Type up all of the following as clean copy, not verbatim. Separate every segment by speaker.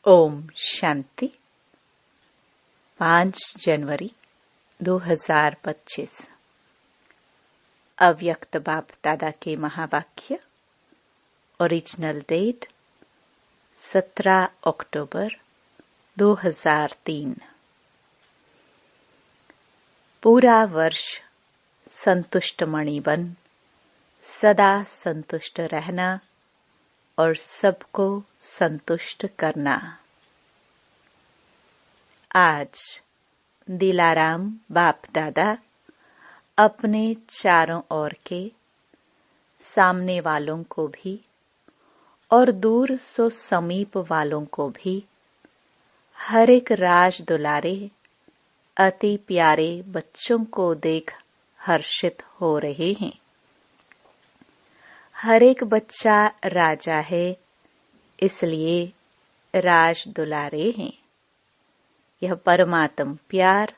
Speaker 1: ओम शांति। 5 जनवरी 2025 अव्यक्त बाप दादा के महावाक्य। ओरिजिनल डेट 17 अक्टूबर 2003। पूरा वर्ष संतुष्ट मणि बन सदा संतुष्ट रहना और सबको संतुष्ट करना। आज दिलाराम बाप दादा अपने चारों ओर के सामने वालों को भी और दूर सो समीप वालों को भी हर एक राज दुलारे अति प्यारे बच्चों को देख हर्षित हो रहे हैं। हर एक बच्चा राजा है, इसलिए राज दुलारे हैं। यह परमात्म प्यार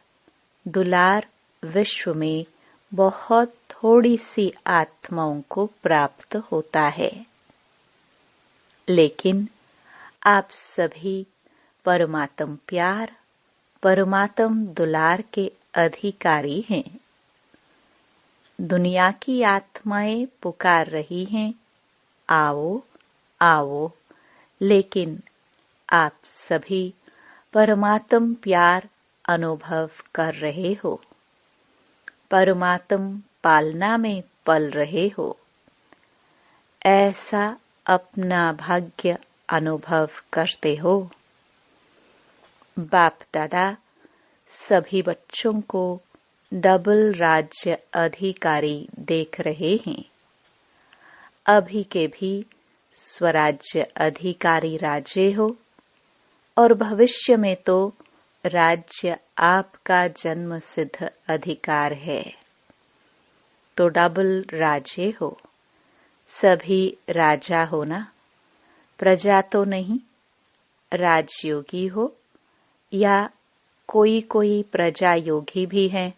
Speaker 1: दुलार विश्व में बहुत थोड़ी सी आत्माओं को प्राप्त होता है, लेकिन आप सभी परमात्म प्यार परमात्म दुलार के अधिकारी हैं। दुनिया की आत्माएं पुकार रही हैं, आओ आओ, लेकिन आप सभी परमात्म प्यार अनुभव कर रहे हो, परमात्म पालना में पल रहे हो। ऐसा अपना भाग्य अनुभव करते हो। बाप दादा सभी बच्चों को डबल राज्य अधिकारी देख रहे हैं। अभी के भी स्वराज्य अधिकारी राज्य हो और भविष्य में तो राज्य आपका जन्म सिद्ध अधिकार है, तो डबल राज्य हो। सभी राजा हो ना, प्रजा तो नहीं। राजयोगी हो या कोई कोई प्रजा योगी भी है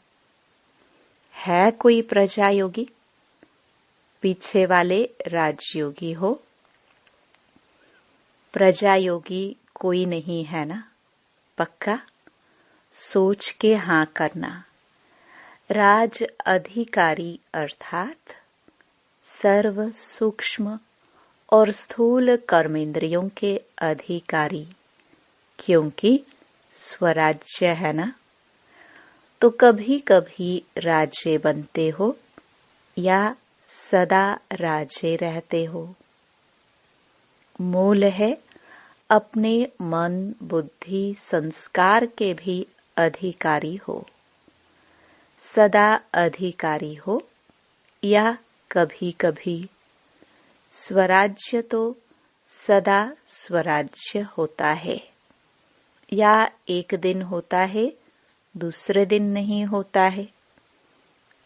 Speaker 1: कोई प्रजा योगी? पीछे वाले राजयोगी हो। प्रजा योगी कोई नहीं है ना? पक्का सोच के हाँ करना। राज अधिकारी अर्थात सर्व सूक्ष्म और स्थूल कर्मेंद्रियों के अधिकारी, क्योंकि स्वराज्य है ना, तो कभी कभी राज्य बनते हो या सदा राज्य रहते हो। मूल है अपने मन बुद्धि संस्कार के भी अधिकारी हो। सदा अधिकारी हो या कभी कभी। स्वराज्य तो सदा स्वराज्य होता है, या एक दिन होता है दूसरे दिन नहीं होता है।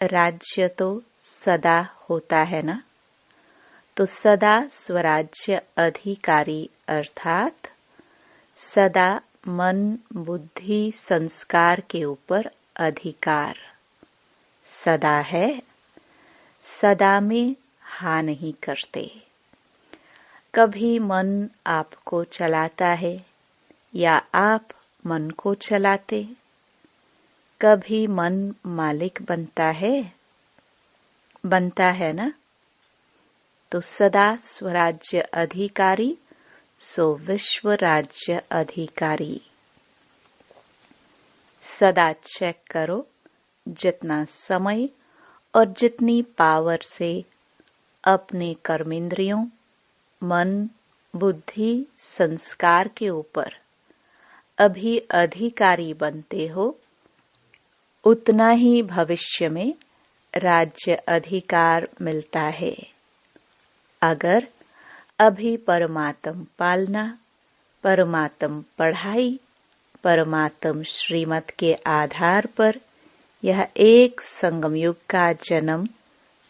Speaker 1: राज्य तो सदा होता है ना, तो सदा स्वराज्य अधिकारी अर्थात सदा मन बुद्धि संस्कार के ऊपर अधिकार सदा है। सदा में हाँ नहीं करते। कभी मन आपको चलाता है या आप मन को चलाते। कभी मन मालिक बनता है ना, तो सदा स्वराज्य अधिकारी सो विश्व राज्य अधिकारी। सदा चेक करो जितना समय और जितनी पावर से अपने कर्मेंद्रियों मन बुद्धि संस्कार के ऊपर अभी अधिकारी बनते हो, उतना ही भविष्य में राज्य अधिकार मिलता है। अगर अभी परमात्म पालना परमात्म पढ़ाई परमात्म श्रीमत के आधार पर यह एक संगम युग का जन्म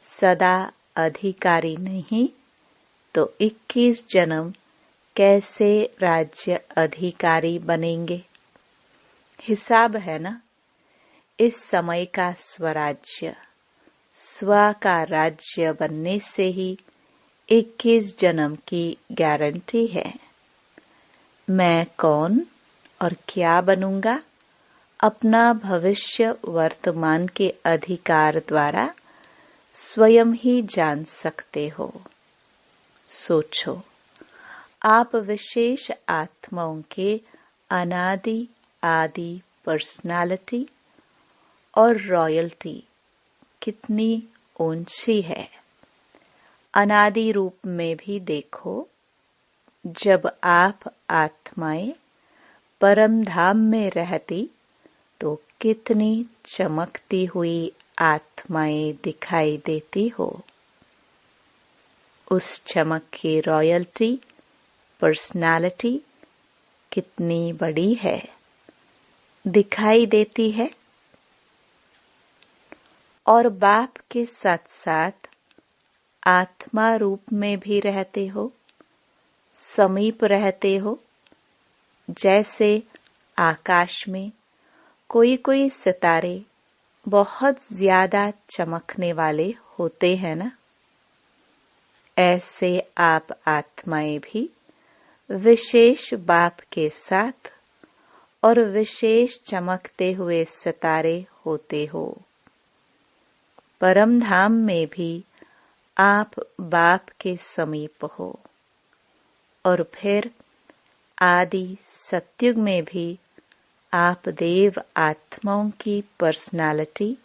Speaker 1: सदा अधिकारी नहीं, तो 21 जन्म कैसे राज्य अधिकारी बनेंगे? हिसाब है ना। इस समय का स्वराज्य स्व का राज्य बनने से ही 21 जन्म की गारंटी है। मैं कौन और क्या बनूंगा, अपना भविष्य वर्तमान के अधिकार द्वारा स्वयं ही जान सकते हो। सोचो, आप विशेष आत्माओं के अनादि आदि पर्सनालिटी और रॉयल्टी कितनी ऊंची है। अनादि रूप में भी देखो, जब आप आत्माएं परम धाम में रहती तो कितनी चमकती हुई आत्माएं दिखाई देती हो। उस चमक की रॉयल्टी पर्सनालिटी कितनी बड़ी है, दिखाई देती है। और बाप के साथ साथ आत्मा रूप में भी रहते हो, समीप रहते हो। जैसे आकाश में कोई कोई सितारे बहुत ज्यादा चमकने वाले होते हैं ना, ऐसे आप आत्माएं भी विशेष बाप के साथ और विशेष चमकते हुए सितारे होते हो। परम धाम में भी आप बाप के समीप हो, और फिर आदि सतयुग में भी आप देव आत्माओं की पर्सनालिटी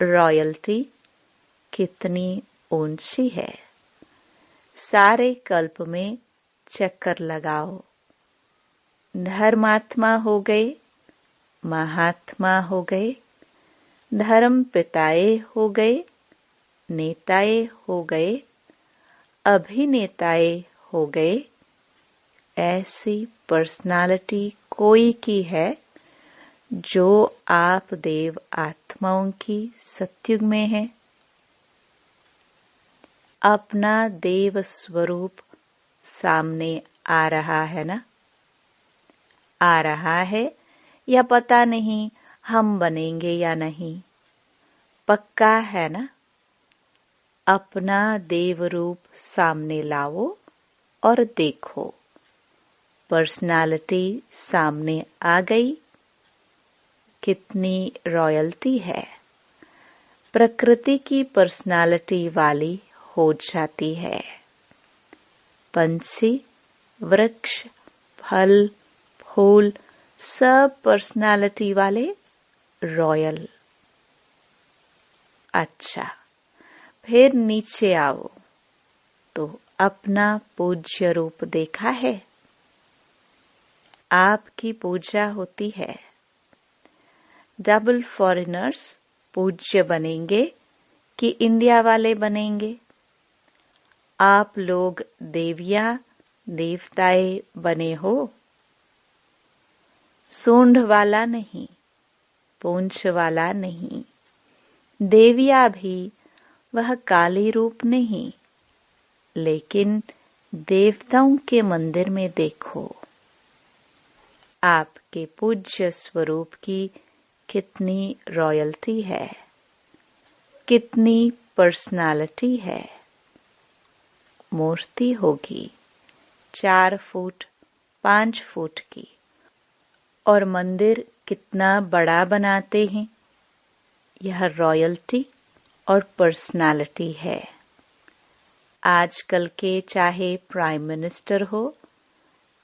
Speaker 1: रॉयल्टी कितनी ऊंची है। सारे कल्प में चक्कर लगाओ, धर्मात्मा हो गए, महात्मा हो गए, धर्म पिताए हो गए, नेताए हो गए, अभिनेताए हो गए। ऐसी पर्सनालिटी कोई की है जो आप देव आत्माओं की सतयुग में है। अपना देव स्वरूप सामने आ रहा है ना, आ रहा है या पता नहीं हम बनेंगे या नहीं, पक्का है ना। अपना देव रूप सामने लाओ और देखो, पर्सनालिटी सामने आ गई। कितनी रॉयल्टी है, प्रकृति की पर्सनालिटी वाली हो जाती है। पंछी, वृक्ष, फल, फूल सब पर्सनालिटी वाले रॉयल। अच्छा, फिर नीचे आओ तो अपना पूज्य रूप देखा है। आपकी पूजा होती है। डबल फॉरेनर्स पूज्य बनेंगे कि इंडिया वाले बनेंगे? आप लोग देविया देवताए बने हो, सूंड वाला नहीं, पूंछ वाला नहीं। देविया भी वह काली रूप नहीं, लेकिन देवताओं के मंदिर में देखो, आपके पूज्य स्वरूप की कितनी रॉयल्टी है, कितनी पर्सनालिटी है। मूर्ति होगी 4 फुट 5 फुट की, और मंदिर कितना बड़ा बनाते हैं। यह रॉयल्टी और पर्सनालिटी है। आजकल के चाहे प्राइम मिनिस्टर हो,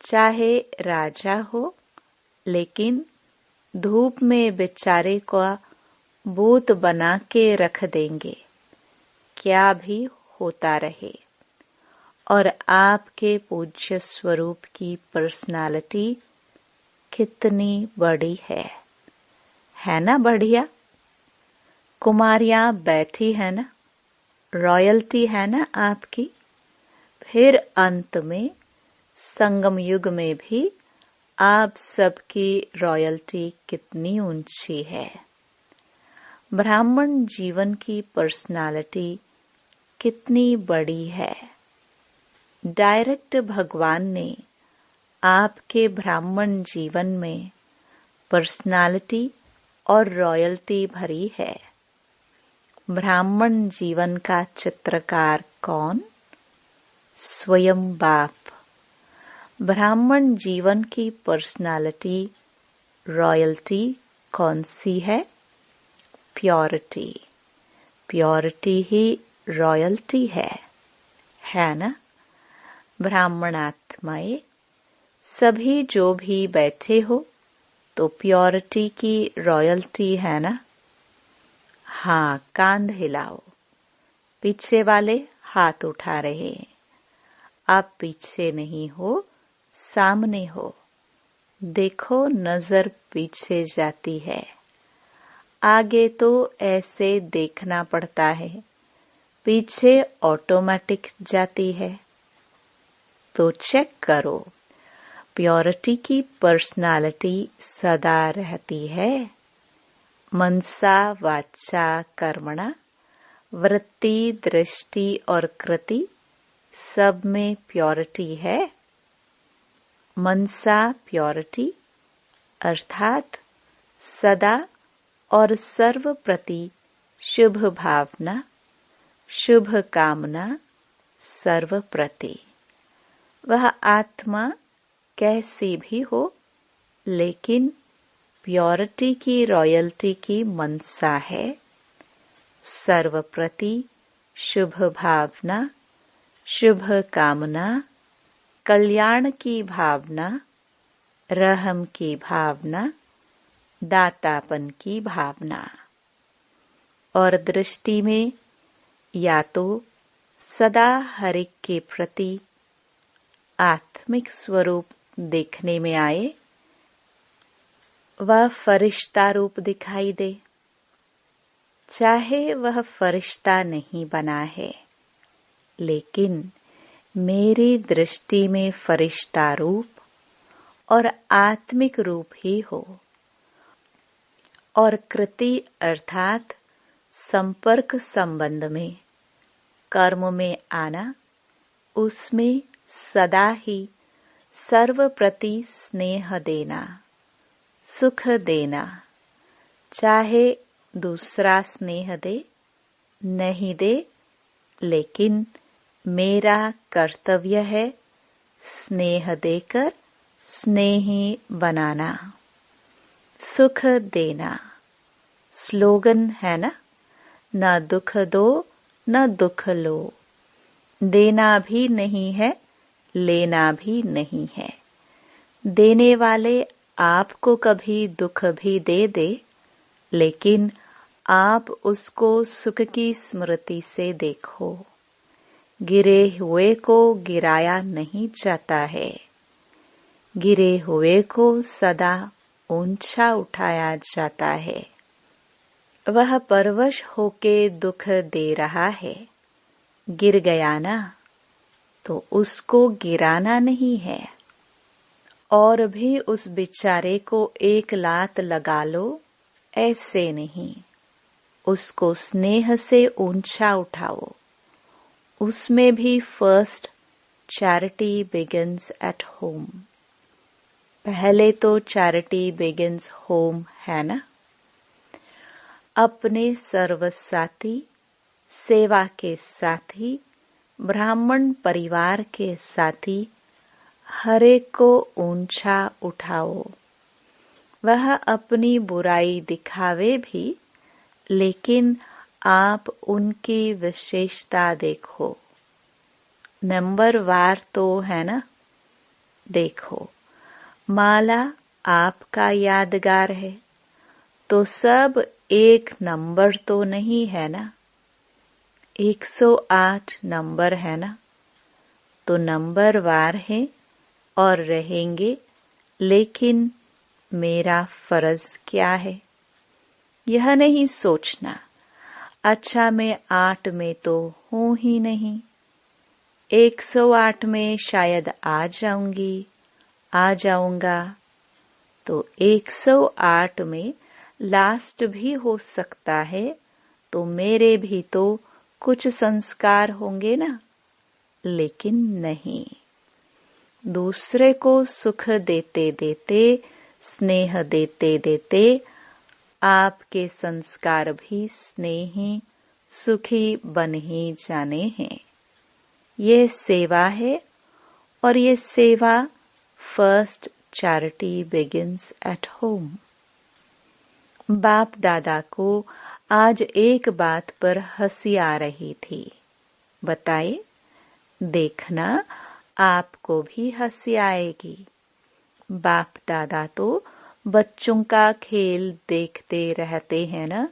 Speaker 1: चाहे राजा हो, लेकिन धूप में बेचारे को भूत बना के रख देंगे, क्या भी होता रहे। और आपके पूज्य स्वरूप की पर्सनालिटी कितनी बड़ी है ना बढ़िया। कुमारियां बैठी है ना, रॉयल्टी है ना आपकी। फिर अंत में संगम युग में भी आप सबकी रॉयल्टी कितनी ऊंची है। ब्राह्मण जीवन की पर्सनालिटी कितनी बड़ी है। डायरेक्ट भगवान ने आपके ब्राह्मण जीवन में पर्सनालिटी और रॉयल्टी भरी है। ब्राह्मण जीवन का चित्रकार कौन? स्वयं बाप। ब्राह्मण जीवन की पर्सनालिटी, रॉयल्टी कौन सी है? प्योरिटी। प्योरिटी ही रॉयल्टी है ना? ब्राह्मण आत्माएं सभी जो भी बैठे हो तो प्योरिटी की रॉयल्टी है ना? हाँ, कांध हिलाओ। पीछे वाले हाथ उठा रहे हैं। आप पीछे नहीं हो, सामने हो। देखो, नजर पीछे जाती है। आगे तो ऐसे देखना पड़ता है, पीछे ऑटोमेटिक जाती है। तो चेक करो, प्योरिटी की पर्सनालिटी सदा रहती है। मनसा वाचा कर्मणा, वृत्ति, दृष्टि और कृति सब में प्योरिटी है। मनसा प्योरिटी अर्थात सदा और सर्व प्रति शुभ भावना, शुभ कामना सर्व प्रति। वह आत्मा कैसी भी हो, लेकिन प्योरिटी की रॉयल्टी की मनसा है। सर्व प्रति शुभ भावना, शुभ कामना, कल्याण की भावना, रहम की भावना, दातापन की भावना। और दृष्टि में या तो सदा हर एक के प्रति आत्मिक स्वरूप देखने में आए, वह फरिश्ता रूप दिखाई दे, चाहे वह फरिश्ता नहीं बना है, लेकिन मेरी दृष्टि में फरिश्ता रूप और आत्मिक रूप ही हो। और कृति अर्थात संपर्क संबंध में, कर्म में आना, उसमें सदा ही सर्व प्रति स्नेह देना, सुख देना, चाहे दूसरा स्नेह दे नहीं दे, लेकिन मेरा कर्तव्य है स्नेह देकर स्नेही बनाना, सुख देना। स्लोगन है ना, न दुख दो न दुख लो। देना भी नहीं है, लेना भी नहीं है। देने वाले आपको कभी दुख भी दे दे, लेकिन आप उसको सुख की स्मृति से देखो। गिरे हुए को गिराया नहीं जाता है, गिरे हुए को सदा ऊंचा उठाया जाता है। वह परवश होके दुख दे रहा है, गिर गया ना, तो उसको गिराना नहीं है। और भी उस बेचारे को एक लात लगा लो, ऐसे नहीं। उसको स्नेह से ऊंचा उठाओ। उसमें भी first charity begins at home. पहले तो चैरिटी बिगिंस होम है ना। अपने सर्वसाथी, सेवा के साथी, ब्राह्मण परिवार के साथी हर एक को ऊंचा उठाओ। वह अपनी बुराई दिखावे भी, लेकिन आप उनकी विशेषता देखो। नंबर वार तो है ना। देखो, माला आपका यादगार है, तो सब एक नंबर तो नहीं है ना। 108 नंबर है ना, तो नंबर वार है और रहेंगे, लेकिन मेरा फर्ज क्या है? यह नहीं सोचना, अच्छा मैं 8 में तो हूं ही नहीं, 108 में शायद आ जाऊंगा, तो 108 में लास्ट भी हो सकता है, तो मेरे भी तो कुछ संस्कार होंगे ना। लेकिन नहीं, दूसरे को सुख देते देते, स्नेह देते देते आपके संस्कार भी स्नेही, सुखी बन ही जाने हैं। ये सेवा है, और ये सेवा first charity begins at home. बाप दादा को आज एक बात पर हंसी आ रही थी। बताए, देखना आपको भी हंसी आएगी। बाप दादा तो बच्चों का खेल देखते रहते हैं ना।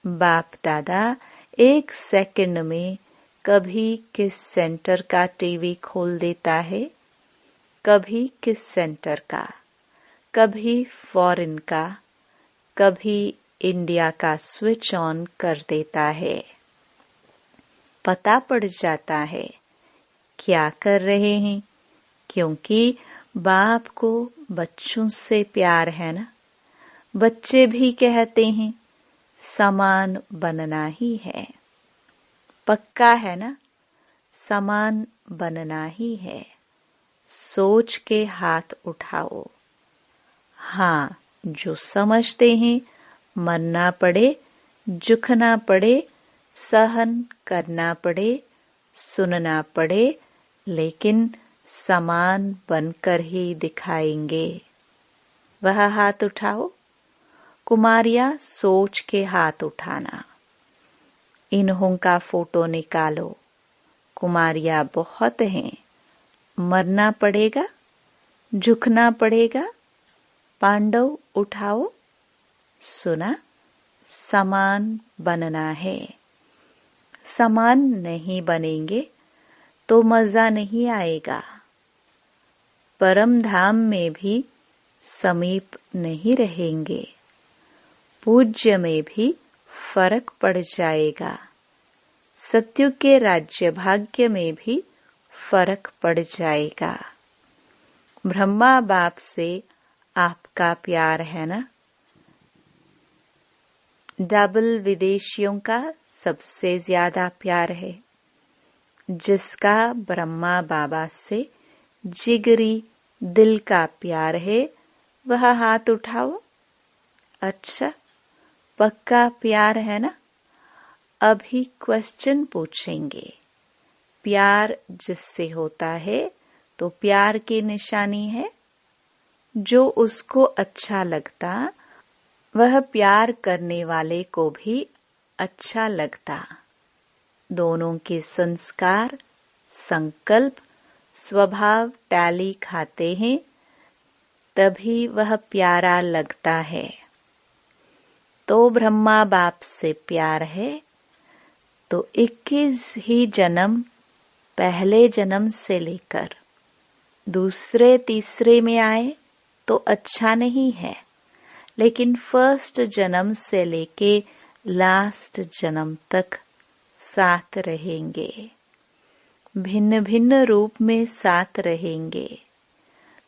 Speaker 1: बाप दादा 1 सेकंड में कभी किस सेंटर का टीवी खोल देता है, कभी किस सेंटर का, कभी फॉरेन का, कभी इंडिया का स्विच ऑन कर देता है। पता पड़ जाता है क्या कर रहे हैं, क्योंकि बाप को बच्चों से प्यार है ना। बच्चे भी कहते हैं समान बनना ही है। पक्का है ना, समान बनना ही है। सोच के हाथ उठाओ। हाँ, जो समझते हैं मरना पड़े, झुकना पड़े, सहन करना पड़े, सुनना पड़े, लेकिन समान बनकर ही दिखाएंगे। वह हाथ उठाओ। कुमारियां सोच के हाथ उठाना। इन्हों का फोटो निकालो। कुमारियां बहुत हैं। मरना पड़ेगा, झुकना पड़ेगा। पांडव उठाओ। सुना, समान बनना है। समान नहीं बनेंगे तो मजा नहीं आएगा। परम धाम में भी समीप नहीं रहेंगे। पूज्य में भी फर्क पड़ जाएगा। सत्युग के राज्य भाग्य में भी फर्क पड़ जाएगा। ब्रह्मा बाप से आपका प्यार है ना। डबल विदेशियों का सबसे ज्यादा प्यार है। जिसका ब्रह्मा बाबा से जिगरी दिल का प्यार है, वह हाथ उठाओ। अच्छा, पक्का प्यार है ना। अभी क्वेश्चन पूछेंगे। प्यार जिससे होता है तो प्यार की निशानी है। जो उसको अच्छा लगता वह प्यार करने वाले को भी अच्छा लगता। दोनों के संस्कार, संकल्प, स्वभाव टैली खाते हैं, तभी वह प्यारा लगता है। तो ब्रह्मा बाप से प्यार है तो 21 ही जन्म पहले जन्म से लेकर दूसरे तीसरे में आए तो अच्छा नहीं है, लेकिन फर्स्ट जन्म से लेके लास्ट जन्म तक साथ रहेंगे। भिन्न भिन्न रूप में साथ रहेंगे।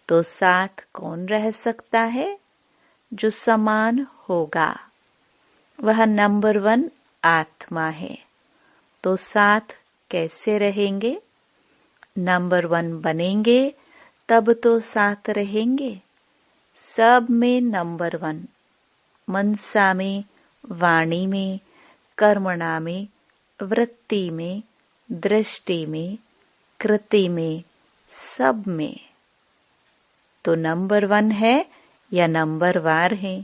Speaker 1: तो साथ कौन रह सकता है? जो समान होगा। वह नंबर 1 आत्मा है। तो साथ कैसे रहेंगे? नंबर 1 बनेंगे तब तो साथ रहेंगे। सब में नंबर 1, मनसा में, वाणी में, कर्मणा में, वृत्ति में, दृष्टि में, कृति में, सब में। तो नंबर 1 है या नंबर वार है?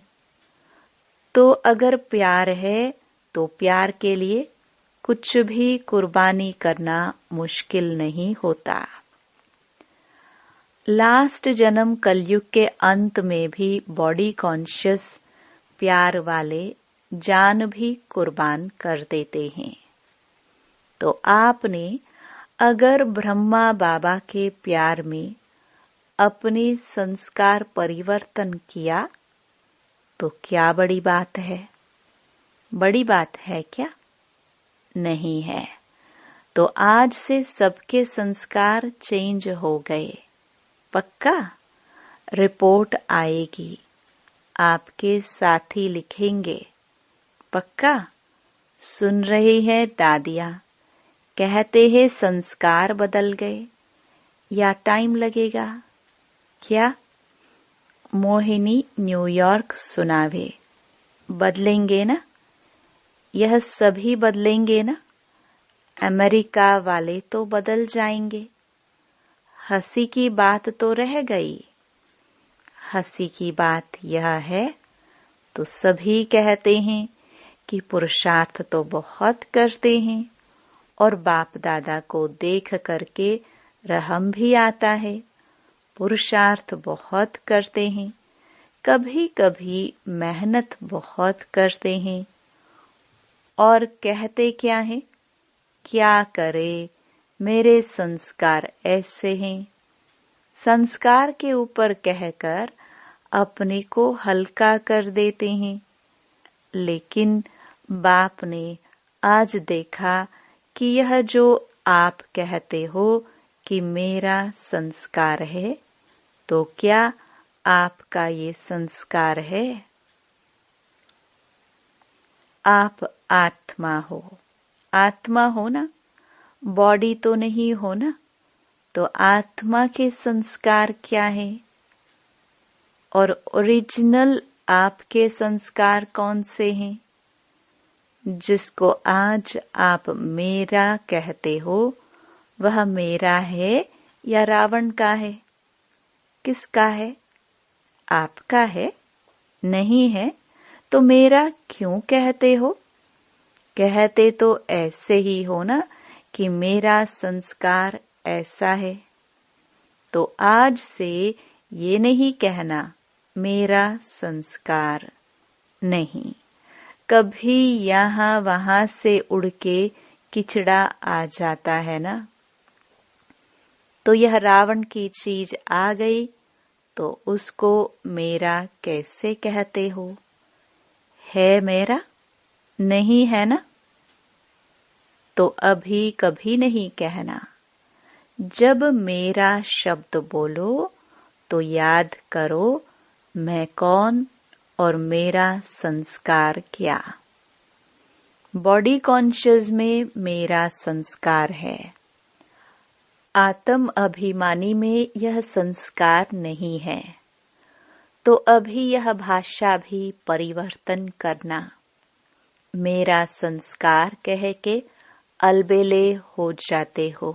Speaker 1: तो अगर प्यार है तो प्यार के लिए कुछ भी कुर्बानी करना मुश्किल नहीं होता। लास्ट जन्म कलयुग के अंत में भी बॉडी कॉन्शियस प्यार वाले जान भी कुर्बान कर देते हैं। तो आपने अगर ब्रह्मा बाबा के प्यार में अपने संस्कार परिवर्तन किया तो क्या बड़ी बात है? बड़ी बात है क्या? नहीं है। तो आज से सबके संस्कार चेंज हो गए। पक्का? रिपोर्ट आएगी। आपके साथी लिखेंगे। पक्का? सुन रही है दादियाँ, कहते हैं संस्कार बदल गए या टाइम लगेगा? क्या? मोहिनी न्यूयॉर्क सुनावे। बदलेंगे ना? यह सभी बदलेंगे ना? अमेरिका वाले तो बदल जाएंगे। हंसी की बात तो रह गई। हंसी की बात यह है, तो सभी कहते हैं कि पुरुषार्थ तो बहुत करते हैं और बाप दादा को देख करके रहम भी आता है। पुरुषार्थ बहुत करते हैं, कभी कभी मेहनत बहुत करते हैं और कहते क्या है, क्या करे, मेरे संस्कार ऐसे हैं। संस्कार के ऊपर कहकर अपने को हल्का कर देते हैं। लेकिन बाप ने आज देखा कि यह जो आप कहते हो कि मेरा संस्कार है, तो क्या आपका ये संस्कार है? आप आत्मा हो, आत्मा हो ना, बॉडी तो नहीं हो ना। तो आत्मा के संस्कार क्या है? और ओरिजिनल आपके संस्कार कौन से हैं? जिसको आज आप मेरा कहते हो, वह मेरा है या रावण का है? किसका है? आपका है? नहीं है तो मेरा क्यों कहते हो? कहते तो ऐसे ही हो ना कि मेरा संस्कार ऐसा है। तो आज से ये नहीं कहना मेरा संस्कार नहीं। कभी यहाँ वहां से उड़ के किचड़ा आ जाता है ना, तो यह रावण की चीज आ गई तो उसको मेरा कैसे कहते हो? है मेरा? नहीं है ना। तो अभी कभी नहीं कहना। जब मेरा शब्द बोलो तो याद करो मैं कौन और मेरा संस्कार क्या। बॉडी कॉन्शियस में मेरा संस्कार है, आत्म अभिमानी में यह संस्कार नहीं है। तो अभी यह भाषा भी परिवर्तन करना। मेरा संस्कार कह के अलबेले हो जाते हो।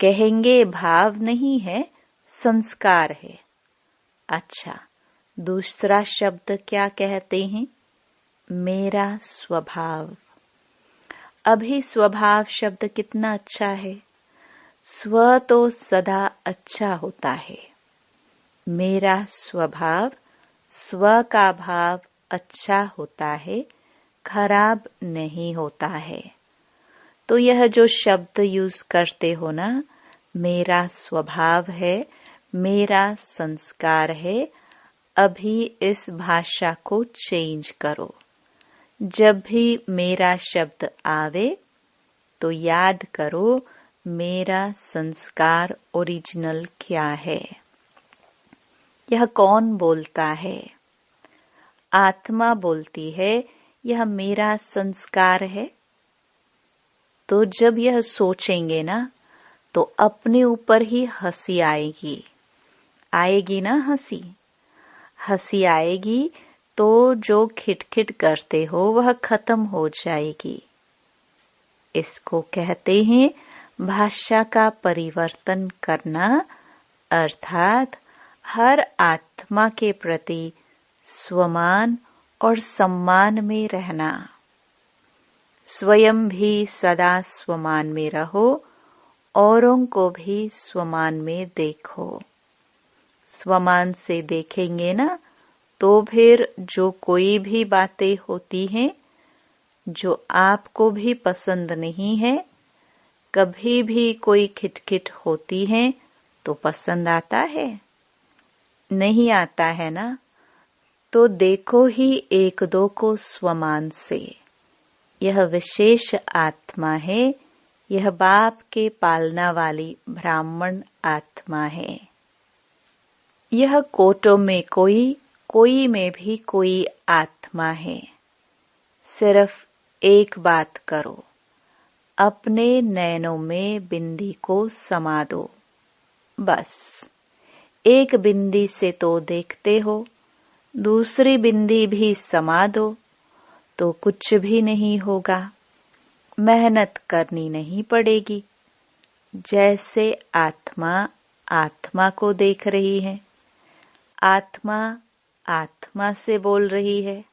Speaker 1: कहेंगे भाव नहीं है, संस्कार है। अच्छा, दूसरा शब्द क्या कहते हैं? मेरा स्वभाव। अभी स्वभाव शब्द कितना अच्छा है। स्व तो सदा अच्छा होता है। मेरा स्वभाव, स्व का भाव अच्छा होता है, खराब नहीं होता है। तो यह जो शब्द यूज करते हो ना, मेरा स्वभाव है, मेरा संस्कार है, अभी इस भाषा को चेंज करो। जब भी मेरा शब्द आवे तो याद करो मेरा संस्कार ओरिजिनल क्या है। यह कौन बोलता है? आत्मा बोलती है यह मेरा संस्कार है। तो जब यह सोचेंगे ना तो अपने ऊपर ही हंसी आएगी। आएगी ना हंसी? हंसी आएगी तो जो खिटखिट करते हो वह खत्म हो जाएगी। इसको कहते हैं भाषा का परिवर्तन करना, अर्थात हर आत्मा के प्रति स्वमान और सम्मान में रहना। स्वयं भी सदा स्वमान में रहो, औरों को भी स्वमान में देखो। स्वमान से देखेंगे ना तो फिर जो कोई भी बातें होती हैं जो आपको भी पसंद नहीं है, कभी भी कोई खिटखिट होती है तो पसंद आता है? नहीं आता है ना। तो देखो ही एक दो को स्वमान से। यह विशेष आत्मा है, यह बाप के पालना वाली ब्राह्मण आत्मा है। यह कोटों में कोई, कोई में भी कोई आत्मा है। सिर्फ एक बात करो, अपने नैनों में बिंदी को समा दो। बस एक बिंदी से तो देखते हो, दूसरी बिंदी भी समा दो तो कुछ भी नहीं होगा। मेहनत करनी नहीं पड़ेगी। जैसे आत्मा आत्मा को देख रही है, आत्मा आत्मा से बोल रही है।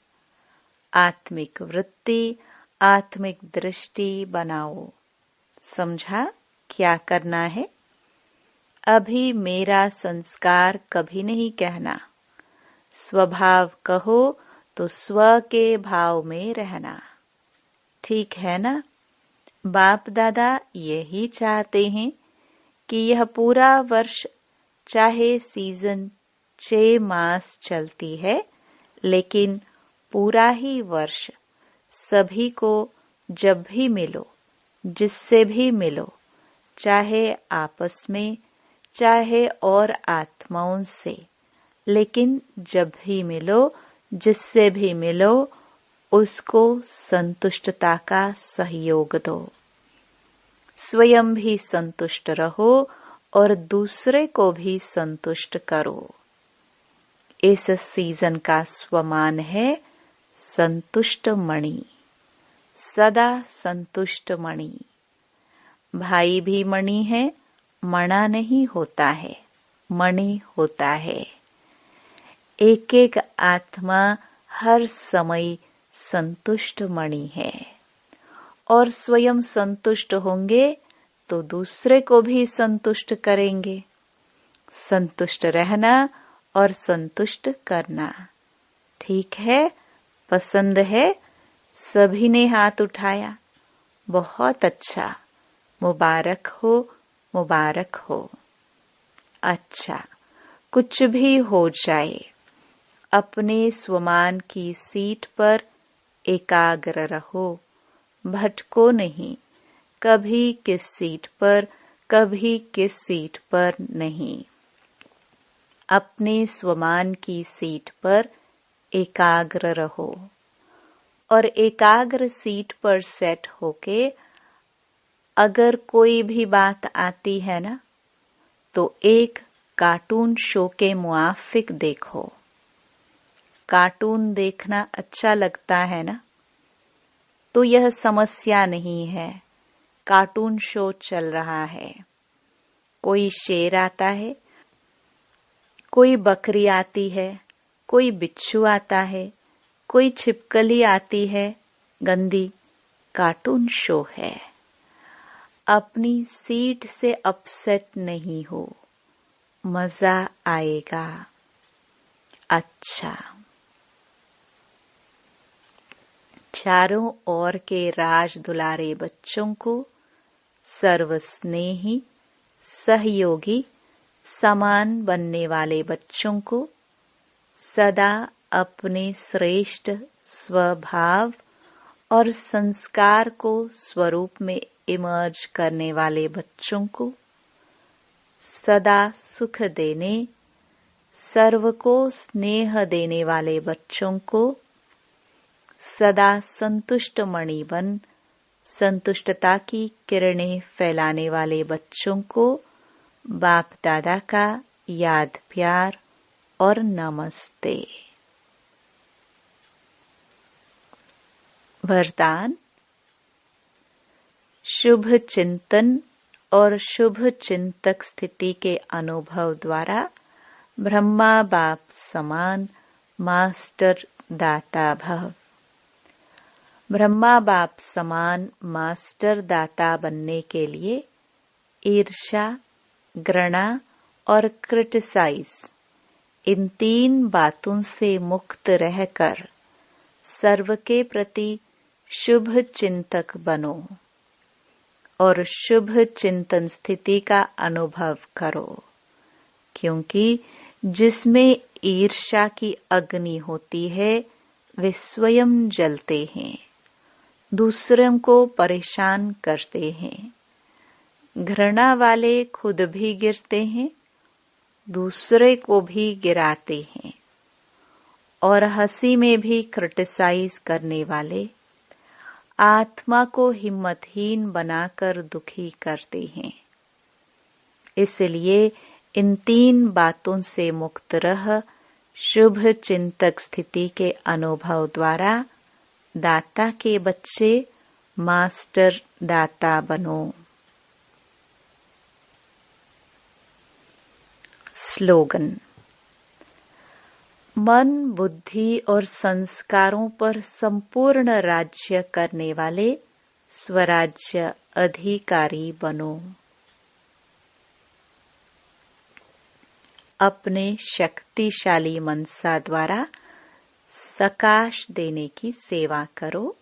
Speaker 1: आत्मिक वृत्ति, आत्मिक दृष्टि बनाओ। समझा क्या करना है? अभी मेरा संस्कार कभी नहीं कहना। स्वभाव कहो तो स्व के भाव में रहना। ठीक है ना? बाप दादा यही चाहते हैं कि यह पूरा वर्ष, चाहे सीजन 6 मास चलती है, लेकिन पूरा ही वर्ष सभी को जब भी मिलो, जिससे भी मिलो, चाहे आपस में, चाहे और आत्माओं से, लेकिन जब भी मिलो, जिससे भी मिलो, उसको संतुष्टता का सहयोग दो। स्वयं भी संतुष्ट रहो और दूसरे को भी संतुष्ट करो। इस सीजन का स्वमान है संतुष्ट मणि, सदा संतुष्ट मणि। भाई भी मणि है, मणा नहीं होता है, मणि होता है। एक एक आत्मा हर समय संतुष्ट मणि है और स्वयं संतुष्ट होंगे तो दूसरे को भी संतुष्ट करेंगे। संतुष्ट रहना और संतुष्ट करना। ठीक है? पसंद है? सभी ने हाथ उठाया। बहुत अच्छा। मुबारक हो, मुबारक हो। अच्छा, कुछ भी हो जाए, अपने स्वमान की सीट पर एकाग्र रहो। भटको नहीं। कभी किस सीट पर, कभी किस सीट पर नहीं। अपने स्वमान की सीट पर एकाग्र रहो और एकाग्र सीट पर सेट होके अगर कोई भी बात आती है ना, तो एक कार्टून शो के मुआफिक देखो। कार्टून देखना अच्छा लगता है ना, तो यह समस्या नहीं है। कार्टून शो चल रहा है, कोई शेर आता है, कोई बकरी आती है, कोई बिच्छू आता है, कोई छिपकली आती है गंदी। कार्टून शो है। अपनी सीट से अपसेट नहीं हो, मजा आएगा। अच्छा, चारों ओर के राज दुलारे बच्चों को, सर्वस्नेही, सहयोगी, समान बनने वाले बच्चों को, सदा अपने श्रेष्ठ स्वभाव और संस्कार को स्वरूप में इमर्ज करने वाले बच्चों को, सदा सुख देने, सर्व को स्नेह देने वाले बच्चों को, सदा संतुष्ट मणि बन संतुष्टता की किरणें फैलाने वाले बच्चों को बाप दादा का याद प्यार और नमस्ते। वरदान। शुभ चिंतन और शुभ चिंतक स्थिति के अनुभव द्वारा ब्रह्मा बाप समान मास्टर दाता भव। ब्रह्मा बाप समान मास्टर दाता बनने के लिए ईर्ष्या, घृणा और क्रिटिसाइज, इन 3 बातों से मुक्त रहकर सर्व के प्रति शुभ चिंतक बनो और शुभ चिंतन स्थिति का अनुभव करो, क्योंकि जिसमें ईर्ष्या की अग्नि होती है वे स्वयं जलते हैं, दूसरों को परेशान करते हैं। घृणा वाले खुद भी गिरते हैं, दूसरे को भी गिराते हैं। और हंसी में भी क्रिटिसाइज करने वाले आत्मा को हिम्मतहीन बनाकर दुखी करते हैं। इसलिए इन 3 बातों से मुक्त रह शुभ चिंतक स्थिति के अनुभव द्वारा दाता के बच्चे मास्टर दाता बनो। स्लोगन। मन, बुद्धि और संस्कारों पर संपूर्ण राज्य करने वाले स्वराज्य अधिकारी बनो। अपने शक्तिशाली मनसा द्वारा सकाश देने की सेवा करो।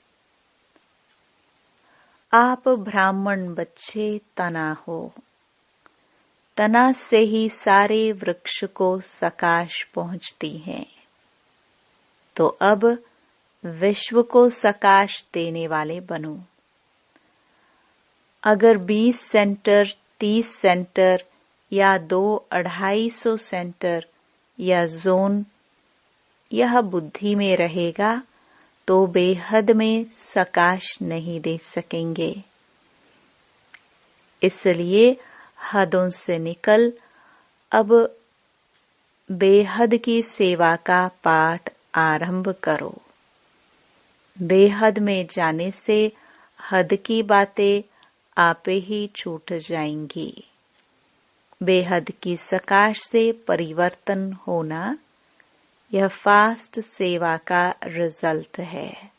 Speaker 1: आप ब्राह्मण बच्चे तना हो। तना से ही सारे वृक्ष को सकाश पहुंचती है। तो अब विश्व को सकाश देने वाले बनो। अगर 20 सेंटर, 30 सेंटर या 2-250 सेंटर या जोन यह बुद्धि में रहेगा तो बेहद में सकाश नहीं दे सकेंगे। इसलिए हदों से निकल अब बेहद की सेवा का पाठ आरंभ करो। बेहद में जाने से हद की बातें आपे ही छूट जाएंगी। बेहद की सकाश से परिवर्तन होना यह फास्ट सेवा का रिजल्ट है।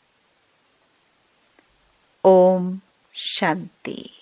Speaker 1: ओम शांति।